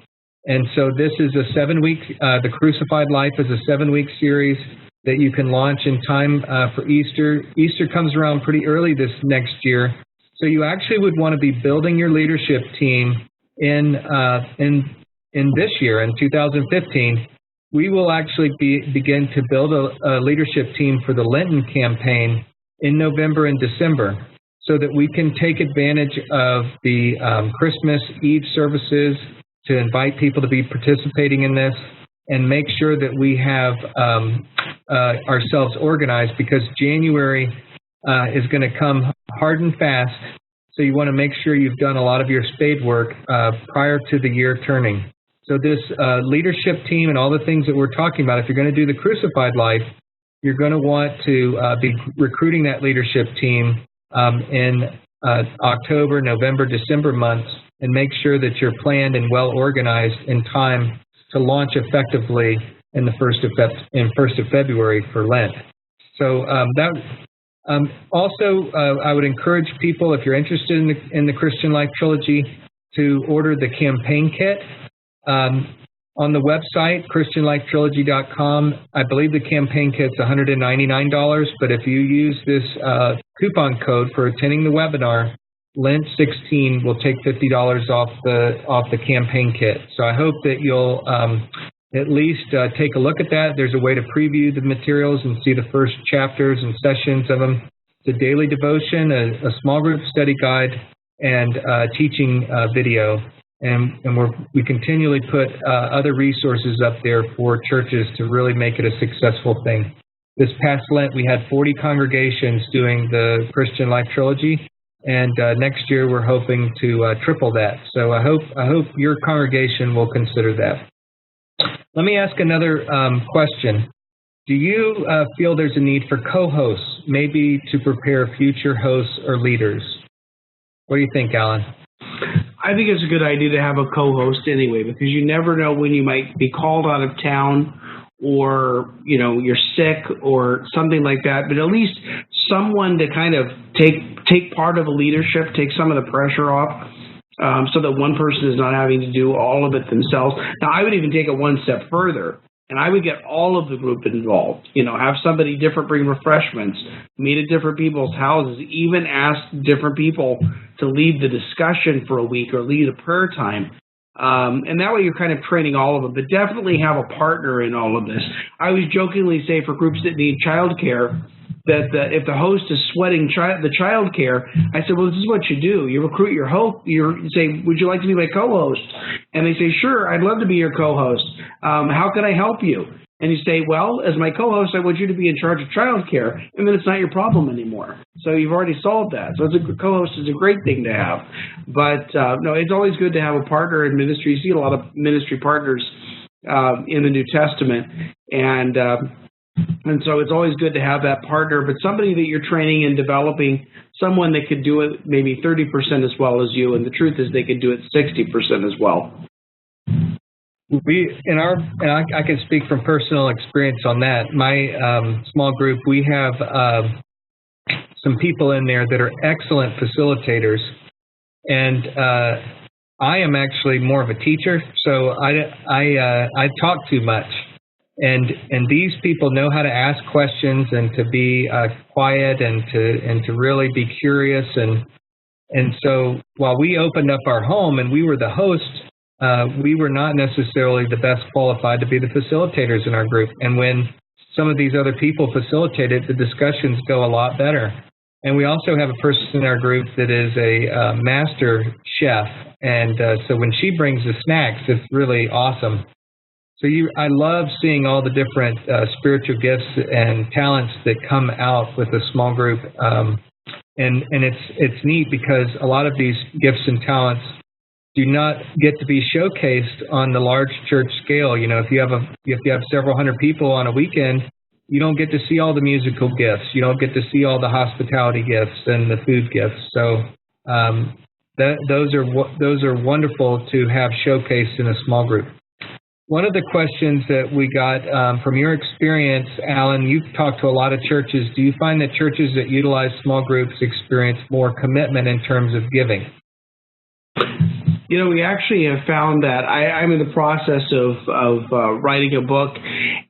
And so this is a 7-week, the Crucified Life is a 7-week series that you can launch in time for Easter. Easter comes around pretty early this next year. So you actually would want to be building your leadership team in this year, in 2015. We will actually begin to build a leadership team for the Lenten campaign in November and December, so that we can take advantage of the Christmas Eve services to invite people to be participating in this, and make sure that we have ourselves organized, because January is going to come hard and fast. So you want to make sure you've done a lot of your spade work prior to the year turning. So this leadership team and all the things that we're talking about, if you're going to do the crucified life, you're going to want to be recruiting that leadership team in October, November, December months, and make sure that you're planned and well organized in time to launch effectively in the 1st of February for Lent. So also, I would encourage people, if you're interested in the Christian Life Trilogy, to order the campaign kit. On the website, ChristianLifeTrilogy.com, I believe the campaign kit's $199, but if you use this coupon code for attending the webinar, Lent16 will take $50 off the campaign kit. So I hope that you'll at least take a look at that. There's a way to preview the materials and see the first chapters and sessions of them. It's a daily devotion, a small group study guide, and teaching video. And we continually put other resources up there for churches to really make it a successful thing. This past Lent, we had 40 congregations doing the Christian Life Trilogy, and next year we're hoping to triple that. So I hope your congregation will consider that. Let me ask another question. Do you feel there's a need for co-hosts, maybe to prepare future hosts or leaders? What do you think, Alan? I think it's a good idea to have a co-host anyway, because you never know when you might be called out of town, or you're sick or something like that. But at least someone to kind of take part of the leadership, take some of the pressure off, so that one person is not having to do all of it themselves. Now, I would even take it one step further, and I would get all of the group involved. Have somebody different bring refreshments, meet at different people's houses, even ask different people to lead the discussion for a week or lead a prayer time. And that way you're kind of training all of them, but definitely have a partner in all of this. I always jokingly say for groups that need childcare, that if the host is sweating the child care, I said, well, this is what you do. You recruit your host. You say, would you like to be my co-host? And they say, sure, I'd love to be your co-host. How can I help you? And you say, well, as my co-host, I want you to be in charge of child care, and then it's not your problem anymore. So you've already solved that. So a co-host is a great thing to have. But no, it's always good to have a partner in ministry. You see a lot of ministry partners in the New Testament, and so it's always good to have that partner, but somebody that you're training and developing, someone that could do it maybe 30% as well as you, and the truth is they could do it 60% as well. I can speak from personal experience on that. My small group, we have some people in there that are excellent facilitators, and I am actually more of a teacher, so I talk too much. And these people know how to ask questions and to be quiet and to really be curious. And so while we opened up our home and we were the host, we were not necessarily the best qualified to be the facilitators in our group. And when some of these other people facilitate it, the discussions go a lot better. And we also have a person in our group that is a master chef. And so when she brings the snacks, it's really awesome. So I love seeing all the different spiritual gifts and talents that come out with a small group, and it's neat because a lot of these gifts and talents do not get to be showcased on the large church scale. If you have several hundred people on a weekend, you don't get to see all the musical gifts. You don't get to see all the hospitality gifts and the food gifts. So those are wonderful to have showcased in a small group. One of the questions that we got from your experience, Alan, you've talked to a lot of churches. Do you find that churches that utilize small groups experience more commitment in terms of giving? We actually have found that. I'm in the process of writing a book,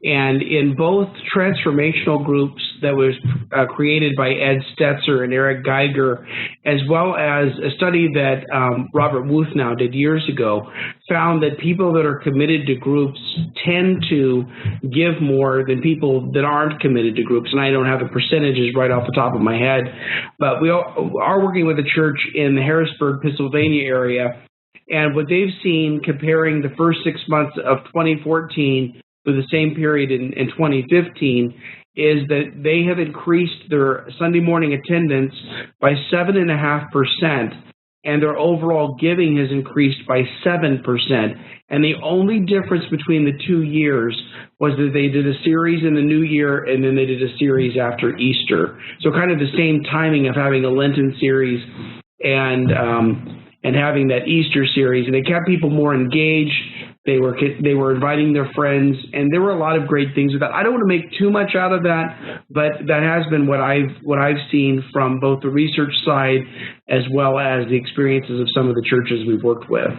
and in both transformational groups that was created by Ed Stetzer and Eric Geiger, as well as a study that Robert Wuthnow did years ago, found that people that are committed to groups tend to give more than people that aren't committed to groups. And I don't have the percentages right off the top of my head, but we are working with a church in the Harrisburg, Pennsylvania area. And what they've seen comparing the first 6 months of 2014 with the same period in 2015 is that they have increased their Sunday morning attendance by 7.5%, and their overall giving has increased by 7%. And the only difference between the 2 years was that they did a series in the new year, and then they did a series after Easter. So kind of the same timing of having a Lenten series and having that Easter series, and it kept people more engaged. They were inviting their friends, and there were a lot of great things with that. I don't want to make too much out of that, but that has been what I've seen from both the research side as well as the experiences of some of the churches we've worked with.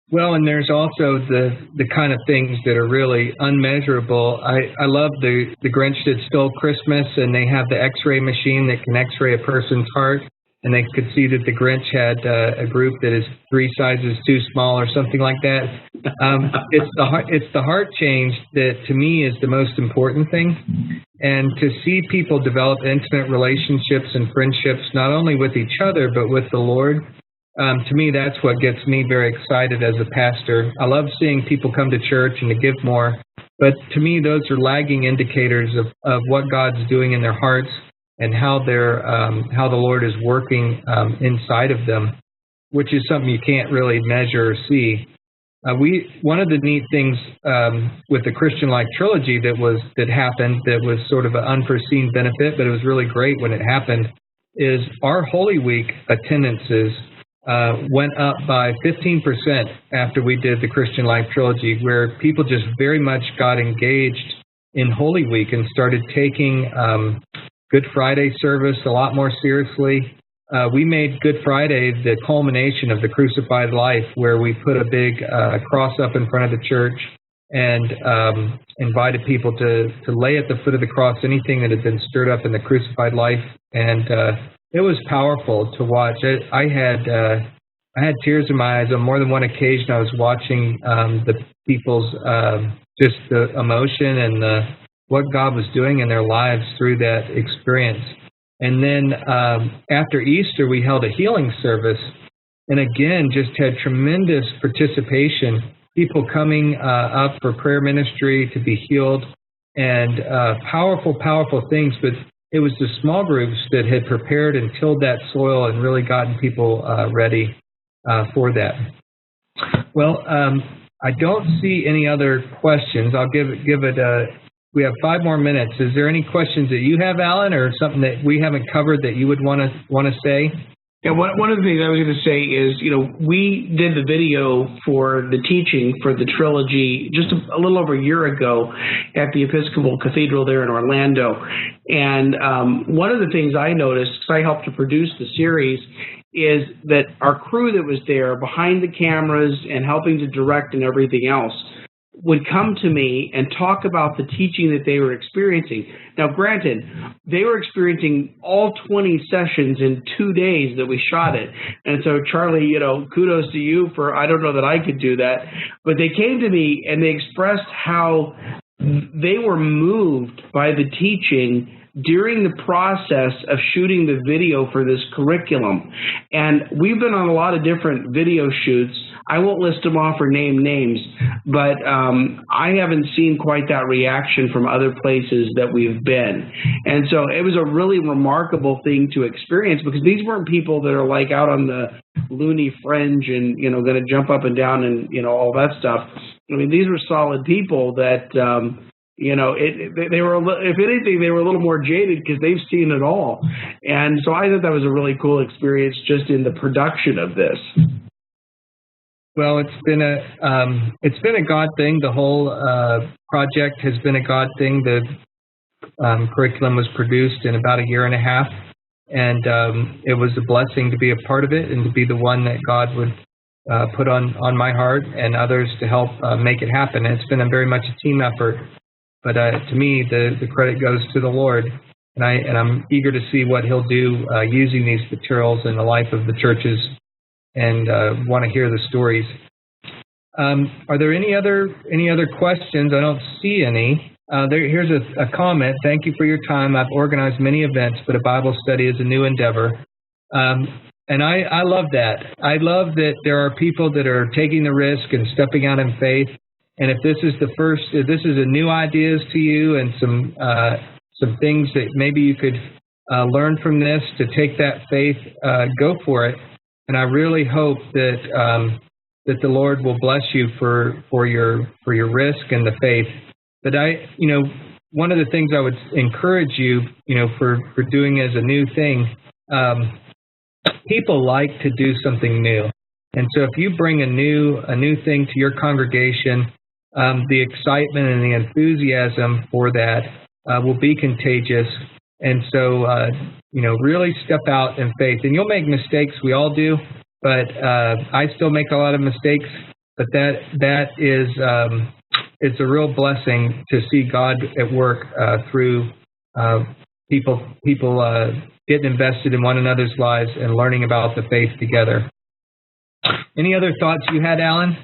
Well, and there's also the kind of things that are really unmeasurable. I love the Grinch That Stole Christmas, and they have the X-ray machine that can X-ray a person's heart. And they could see that the Grinch had a group that is 3 sizes too small or something like that. It's the heart change that, to me, is the most important thing. And to see people develop intimate relationships and friendships, not only with each other, but with the Lord, to me, that's what gets me very excited as a pastor. I love seeing people come to church and to give more. But to me, those are lagging indicators of what God's doing in their hearts, and how the Lord is working inside of them, which is something you can't really measure or see. One of the neat things with the Christian Life Trilogy that happened, that was sort of an unforeseen benefit, but it was really great when it happened, is our Holy Week attendances went up by 15% after we did the Christian Life Trilogy, where people just very much got engaged in Holy Week and started taking Good Friday service a lot more seriously. We made Good Friday the culmination of the crucified life, where we put a big cross up in front of the church and invited people to lay at the foot of the cross anything that had been stirred up in the crucified life. And it was powerful to watch. I had tears in my eyes on more than one occasion. I was watching the people's just the emotion and what God was doing in their lives through that experience. And then after Easter, we held a healing service, and again, just had tremendous participation, people coming up for prayer ministry to be healed, and powerful things. But it was the small groups that had prepared and tilled that soil and really gotten people ready for that. Well, I don't see any other questions. I'll give it we have 5 more minutes. Is there any questions that you have, Alan, or something that we haven't covered that you would want to say? Yeah, one of the things I was going to say is, we did the video for the teaching for the trilogy just a little over a year ago at the Episcopal Cathedral there in Orlando. And one of the things I noticed, because I helped to produce the series, is that our crew that was there behind the cameras and helping to direct and everything else would come to me and talk about the teaching that they were experiencing. Now, granted, they were experiencing all 20 sessions in 2 days that we shot it. And so, Charlie, kudos to you for, I don't know that I could do that, but they came to me and they expressed how they were moved by the teaching during the process of shooting the video for this curriculum. And we've been on a lot of different video shoots. I won't list them off or name names, but I haven't seen quite that reaction from other places that we've been. And so it was a really remarkable thing to experience, because these weren't people that are like out on the loony fringe and, going to jump up and down and, all that stuff. I mean, these were solid people that, they were, if anything, they were a little more jaded because they've seen it all. And so I thought that was a really cool experience just in the production of this. Well, it's been a God thing. The whole project has been a God thing. The curriculum was produced in about 1.5 years, and it was a blessing to be a part of it and to be the one that God would put on my heart and others to help make it happen. And it's been very much a team effort. But to me, the credit goes to the Lord, and I'm eager to see what He'll do using these materials in the life of the churches, and want to hear the stories. Are there any other questions? I don't see any. Here's a comment. Thank you for your time. I've organized many events, but a Bible study is a new endeavor. And I love that. I love that there are people that are taking the risk and stepping out in faith. And if this is a new ideas to you and some things that maybe you could learn from this to take that faith, go for it. And I really hope that the Lord will bless you for your risk and the faith. But one of the things I would encourage you, for doing as a new thing, people like to do something new. And so if you bring a new thing to your congregation, the excitement and the enthusiasm for that will be contagious. And so, really step out in faith. And you'll make mistakes. We all do. But I still make a lot of mistakes. But that is it's a real blessing to see God at work through people getting invested in one another's lives and learning about the faith together. Any other thoughts you had, Alan?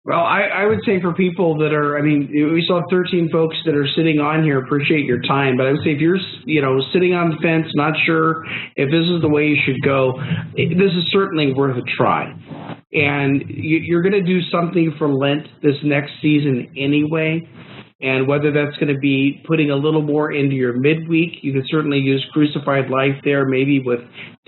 Well, I would say for people that are, we still have 13 folks that are sitting on here, appreciate your time, but I would say if you're, sitting on the fence, not sure if this is the way you should go, this is certainly worth a try. And you're going to do something for Lent this next season anyway. And whether that's going to be putting a little more into your midweek, you could certainly use Crucified Life there, maybe with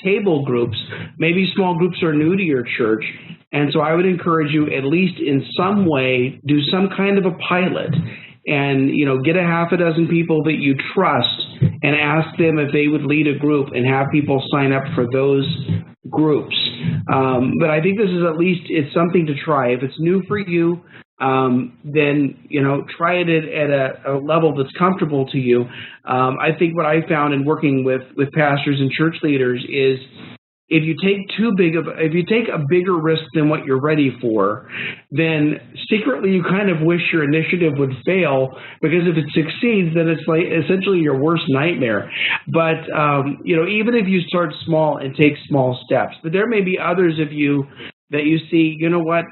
table groups. Maybe small groups are new to your church. And so I would encourage you, at least in some way, do some kind of a pilot and, get a half a dozen people that you trust and ask them if they would lead a group and have people sign up for those groups. But I think this is it's something to try. If it's new for you, then, try it at a level that's comfortable to you. I think what I found in working with pastors and church leaders is if you take a bigger risk than what you're ready for, then secretly you kind of wish your initiative would fail, because if it succeeds, then it's like essentially your worst nightmare. But, even if you start small and take small steps, but there may be others of you that you see,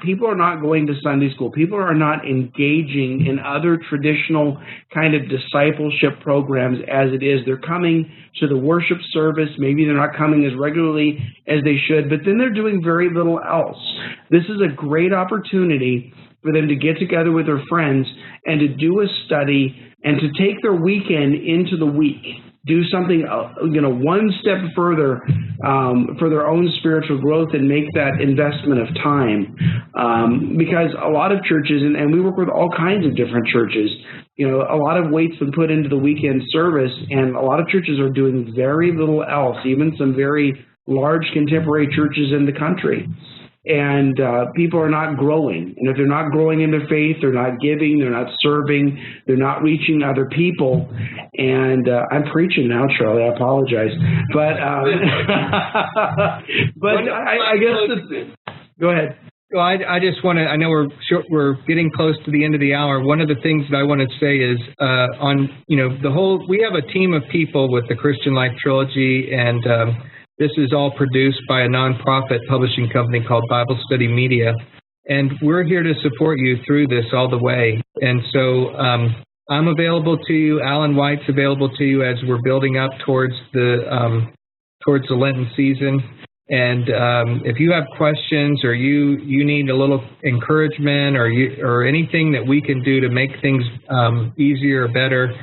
people are not going to Sunday school. People are not engaging in other traditional kind of discipleship programs as it is. They're coming to the worship service. Maybe they're not coming as regularly as they should, but then they're doing very little else. This is a great opportunity for them to get together with their friends and to do a study and to take their weekend into the week. Do something, one step further for their own spiritual growth and make that investment of time. Because a lot of churches, and we work with all kinds of different churches, a lot of weight's been put into the weekend service, and a lot of churches are doing very little else, even some very large contemporary churches in the country. And people are not growing. And if they're not growing in their faith, they're not giving, they're not serving, they're not reaching other people. And I'm preaching now, Charlie, I apologize. But I guess, go ahead. Well, I just want to, I know we're getting close to the end of the hour. One of the things that I want to say is we have a team of people with the Christian Life Trilogy, and this is all produced by a nonprofit publishing company called Bible Study Media. And we're here to support you through this all the way. And so I'm available to you. Alan White's available to you as we're building up towards the Lenten season. And if you have questions or you need a little encouragement or anything that we can do to make things easier or better,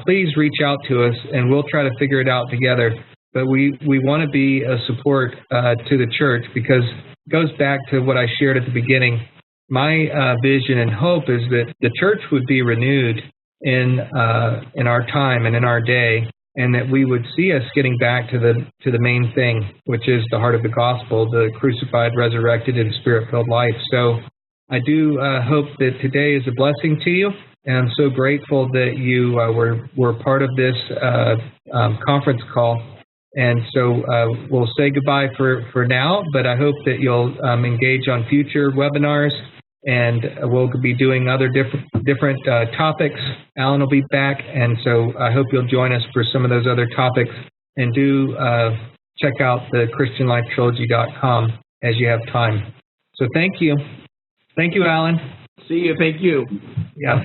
please reach out to us and we'll try to figure it out together. But we want to be a support to the church, because it goes back to what I shared at the beginning. My vision and hope is that the church would be renewed in our time and in our day, and that we would see us getting back to the main thing, which is the heart of the gospel, the crucified, resurrected, and spirit-filled life. So I do hope that today is a blessing to you, and I'm so grateful that you were part of this conference call. And so we'll say goodbye for now, but I hope that you'll engage on future webinars, and we'll be doing other different topics. Alan will be back, and so I hope you'll join us for some of those other topics. And do check out the ChristianLifeTrilogy.com as you have time. So thank you. Thank you, Alan. See you. Thank you. Yeah.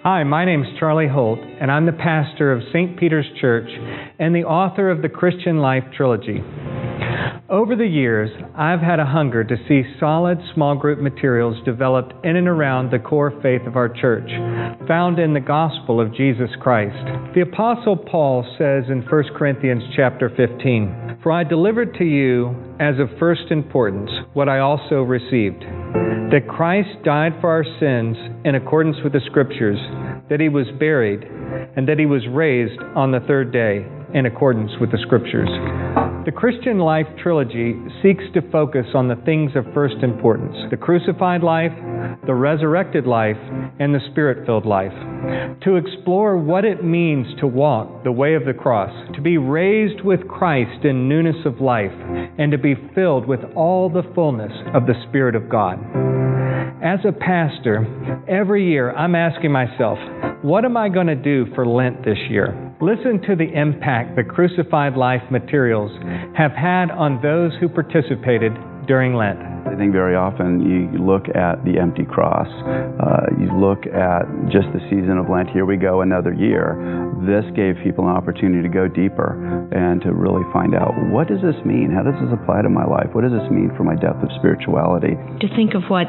Hi, my name's Charlie Holt, and I'm the pastor of St. Peter's Church and the author of the Christian Life Trilogy. Over the years, I've had a hunger to see solid small group materials developed in and around the core faith of our church, found in the gospel of Jesus Christ. The Apostle Paul says in 1 Corinthians chapter 15, "For I delivered to you as of first importance what I also received, that Christ died for our sins in accordance with the Scriptures, that He was buried, and that He was raised on the third day in accordance with the Scriptures." The Christian Life Trilogy seeks to focus on the things of first importance: the crucified life, the resurrected life, and the Spirit-filled life. To explore what it means to walk the way of the cross, to be raised with Christ in newness of life, and to be filled with all the fullness of the Spirit of God. As a pastor, every year I'm asking myself, what am I going to do for Lent this year? Listen to the impact the Crucified Life materials have had on those who participated during Lent. I think very often you look at the empty cross. You look at just the season of Lent. Here we go, another year. This gave people an opportunity to go deeper and to really find out, what does this mean? How does this apply to my life? What does this mean for my depth of spirituality? To think of what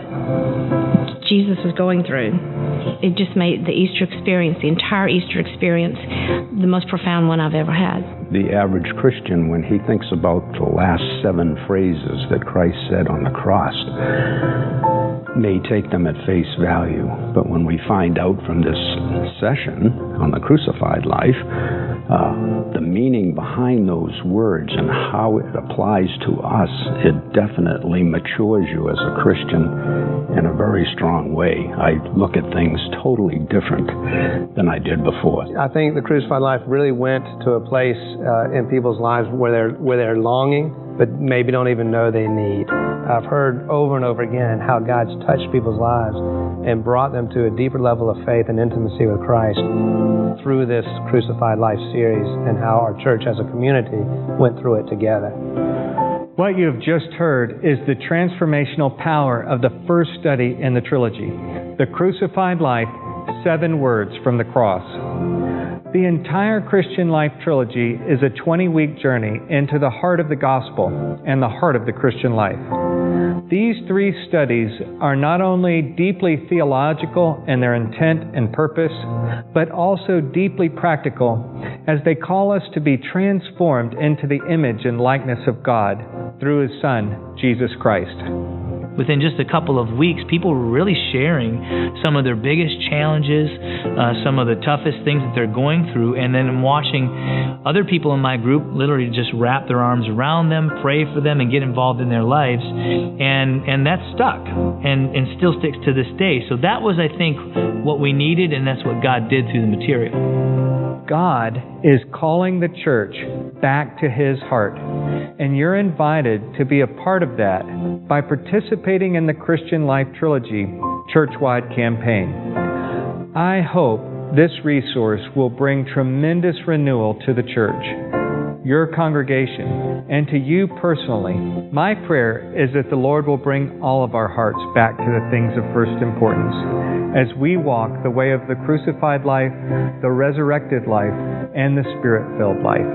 Jesus was going through, it just made the Easter experience, the entire Easter experience, the most profound one I've ever had. The average Christian, when he thinks about the last 7 phrases that Christ said on the cross, may take them at face value. But when we find out from this session on the crucified life, the meaning behind those words and how it applies to us, it definitely matures you as a Christian in a very strong way. I look at things totally different than I did before. I think the Crucified Life really went to a place in people's lives where they're longing, but maybe don't even know they need. I've heard over and over again how God's touched people's lives and brought them to a deeper level of faith and intimacy with Christ through this Crucified Life series, and how our church as a community went through it together. What you have just heard is the transformational power of the first study in the trilogy, The Crucified Life, 7 Words from the Cross. The entire Christian Life Trilogy is a 20-week journey into the heart of the gospel and the heart of the Christian life. These 3 studies are not only deeply theological in their intent and purpose, but also deeply practical, as they call us to be transformed into the image and likeness of God through His Son, Jesus Christ. Within just a couple of weeks, people were really sharing some of their biggest challenges, some of the toughest things that they're going through, and then I'm watching other people in my group literally just wrap their arms around them, pray for them, and get involved in their lives, and that stuck and still sticks to this day. So that was, I think, what we needed, and that's what God did through the material. God is calling the church back to His heart, and you're invited to be a part of that by participating in the Christian Life Trilogy church-wide campaign. I hope this resource will bring tremendous renewal to the church, your congregation, and to you personally. My prayer is that the Lord will bring all of our hearts back to the things of first importance as we walk the way of the crucified life, the resurrected life, and the Spirit-filled life.